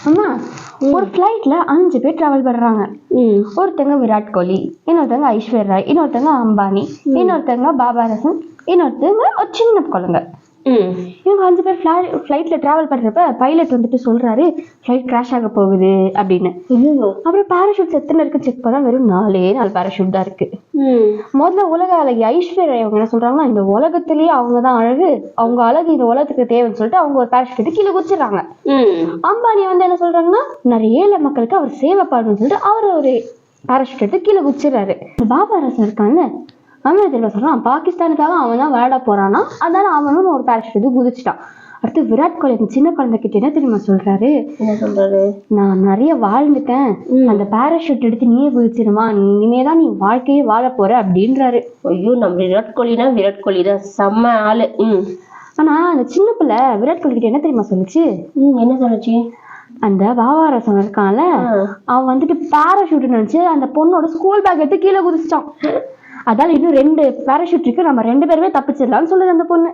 அம்மா ஒரு ஃபிளைட்ல 5 பேர் டிராவல் பண்றாங்க. ஒருத்தங்க விராட் கோலி, இன்னொருத்தங்க ஐஸ்வர்யா ராய், இன்னொருத்தங்க அம்பானி, இன்னொருத்தங்க பாபா ரசன், இன்னொருத்தங்க ஒரு சின்ன குழந்தை. இவங்க 5 பேர் ஃபிளைட்ல டிராவல் பண்றப்ப பைலட் வந்துட்டு சொல்றாரு ஃபிளைட் கிராஷ் ஆக போகுது அப்படின்னு. அப்புறம் பேராஷூட் எத்தனை இருக்கு செக் பண்ணா வெறும் 4 பேராஷூட் தான் இருக்கு. முதல்ல உலக அழகி ஐஸ்வர்யா அவங்க என்ன சொல்றாங்கன்னா, இந்த உலகத்திலேயே அவங்கதான் அழகு, அவங்க அழகு இந்த உலகத்துக்கு தேவைன்னு சொல்லிட்டு அவங்க ஒரு பேராஷூட் கீழே குதிச்சிடறாங்க. அம்பானி வந்து என்ன சொல்றாங்கன்னா, நிறைய ஏழை மக்களுக்கு அவர் சேவை பண்ணணும்னு சொல்லிட்டு அவர் ஒரு பேராஷூட் எடுத்து கீழே குதிச்சிடறாரு. பாபா ரசன் இருக்காங்க, அவன் சொல்றான் பாகிஸ்தானுக்காக அவன் தான் விளையாட போறானா, அதனால அவனும் ஒரு பேராஷூட் எடுத்து குதிச்சிட்டான். அடுத்து விராட் கோலி சின்ன குழந்தைகிட்ட என்ன தெரியுமா சொல்றாரு, நான் நிறைய வாழ்ந்துட்டேன், அந்த பேராஷூட் எடுத்து நீயே குதிச்சிருமா, இனிமேதான் நீ வாழ்க்கையே வாழ போற அப்படின்றாரு. ஐயோ, நம்ம விராட் கோலி தான் செம்ம ஆளு. ஆனா அந்த சின்ன பிள்ளை விராட் கோலி கிட்ட என்ன தெரியுமா சொல்லுச்சு, என்ன சொல்லுச்சு, அந்த பாபா ரசன் இருக்கான்ல, அவன் வந்துட்டு பேராஷூட் நினைச்சு அந்த பொண்ணோட ஸ்கூல் பேக் எடுத்து கீழே குதிச்சிட்டான். அதால இன்னும் 2 பேராஷூட் இருக்கு, நம்ம 2 பேருமே தப்பிச்சிடலாம்னு சொல்லுது அந்த பொண்ணு.